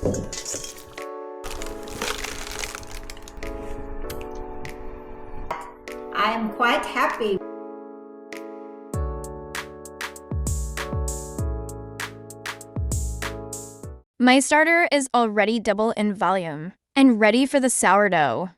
I am quite happy. My starter is already double in volume and ready for the sourdough.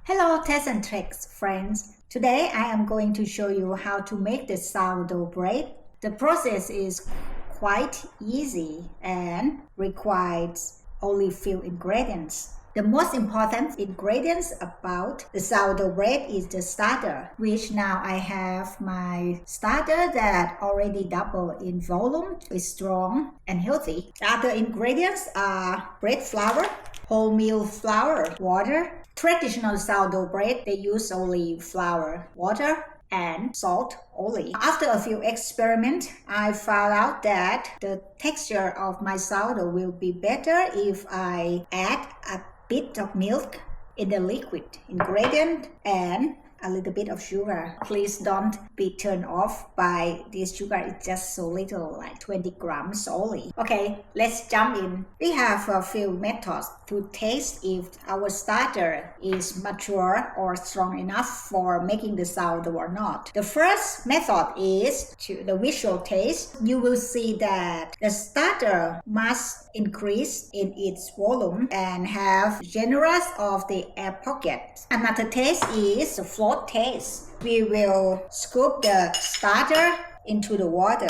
Hello Test and Tricks friends. Today I am going to show you how to make the sourdough bread. The process is quite easy and requires only few ingredients. The most important ingredients about the sourdough bread is the starter, which now I have my starter that already double in volume, is strong and healthy. The other ingredients are bread flour, wholemeal flour, water. Traditional sourdough bread, they use only flour, water, and salt only. After a few experiments, I found out that the texture of my sourdough will be better if I add a bit of milk in the liquid ingredient and a little bit of sugar. Please don't be turned off by this sugar. It's just so little, like 20 grams only. Okay, let's jump in. We have a few methods to taste if our starter is mature or strong enough for making the sourdough or not. The first method is to the visual taste. You will see that the starter must increase in its volume and have generous of the air pockets. Another taste is the float taste. We will scoop the starter into the water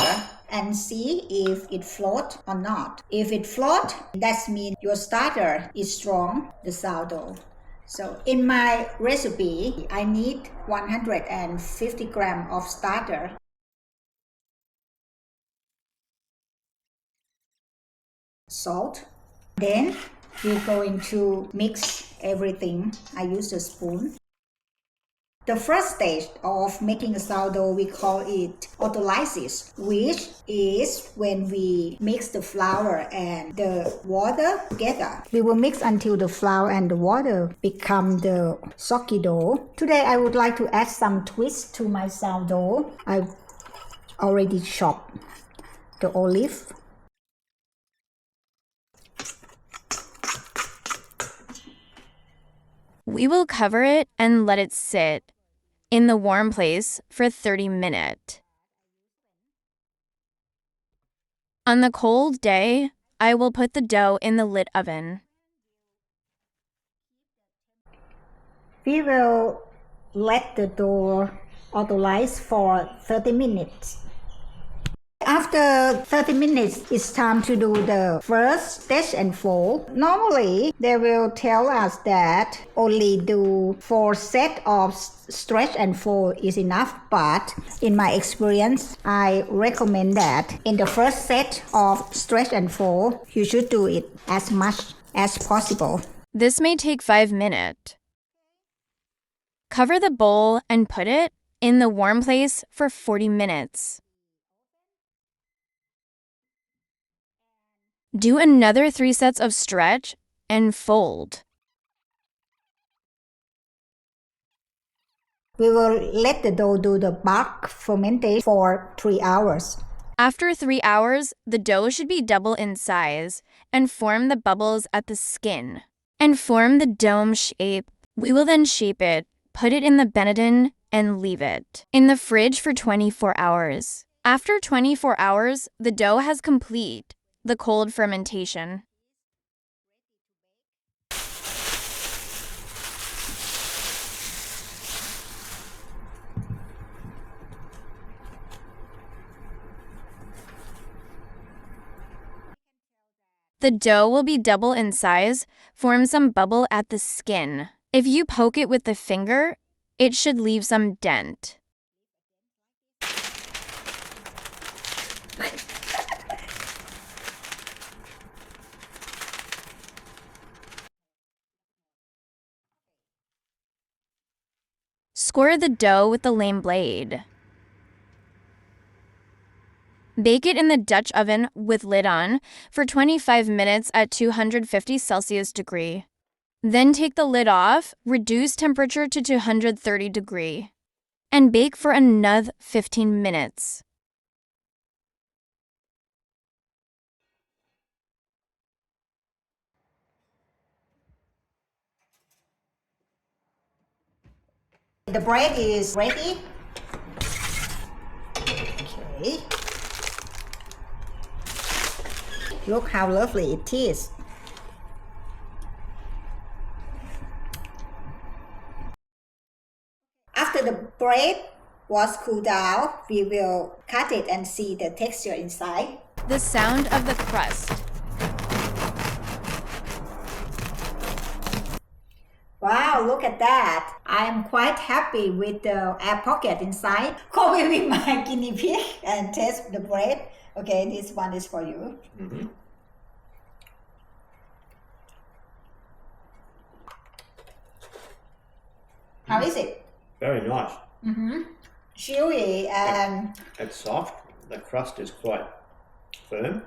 and see if it floats or not. If it floats, that means your starter is strong, the sourdough. So in my recipe, I need 150 grams of starter. Salt. Then we're going to mix everything. I use a spoon. The first stage of making a sourdough, we call it autolysis, which is when we mix the flour and the water together. We will mix until the flour and the water become the soggy dough. Today, I would like to add some twist to my sourdough. I already chopped the olive. We will cover it and let it sit in the warm place for 30 minutes. On the cold day, I will put the dough in the lit oven. We will let the dough autolyze for 30 minutes. After 30 minutes, it's time to do the first stretch and fold. Normally, they will tell us that only do 4 sets of stretch and fold is enough, but in my experience, I recommend that in the first set of stretch and fold, you should do it as much as possible. This may take 5 minutes. Cover the bowl and put it in the warm place for 40 minutes. Do another 3 sets of stretch and fold. We will let the dough do the bulk fermentation for 3 hours. After 3 hours, the dough should be double in size and form the bubbles at the skin and form the dome shape. We will then shape it, put it in the benetton, and leave it in the fridge for 24 hours. After 24 hours, the dough has complete the cold fermentation. The dough will be double in size, form some bubble at the skin. If you poke it with the finger, it should leave some dent. Score the dough with the lame blade. Bake it in the Dutch oven with lid on for 25 minutes at 250 Celsius degree. Then take the lid off, reduce temperature to 230 degree, and bake for another 15 minutes. The bread is ready. Okay. Look how lovely it is. After the bread was cooled down, we will cut it and see the texture inside. The sound of the crust. Wow, look at that. I am quite happy with the air pocket inside. Call me with my guinea pig and taste the bread. Okay, this one is for you. Mm-hmm. How is it? Very nice. Chewy and It's soft. The crust is quite firm.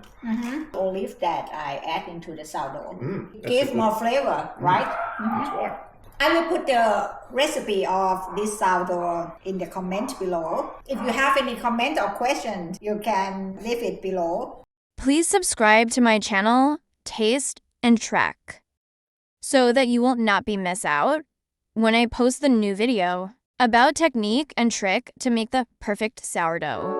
olive that I add into the sourdough. That's Give a good- more flavor, right? That's right. I will put the recipe of this sourdough in the comment below. If you have any comment or questions, you can leave it below. Please subscribe to my channel, Taste and Track, so that you will not be miss out when I post the new video about technique and trick to make the perfect sourdough.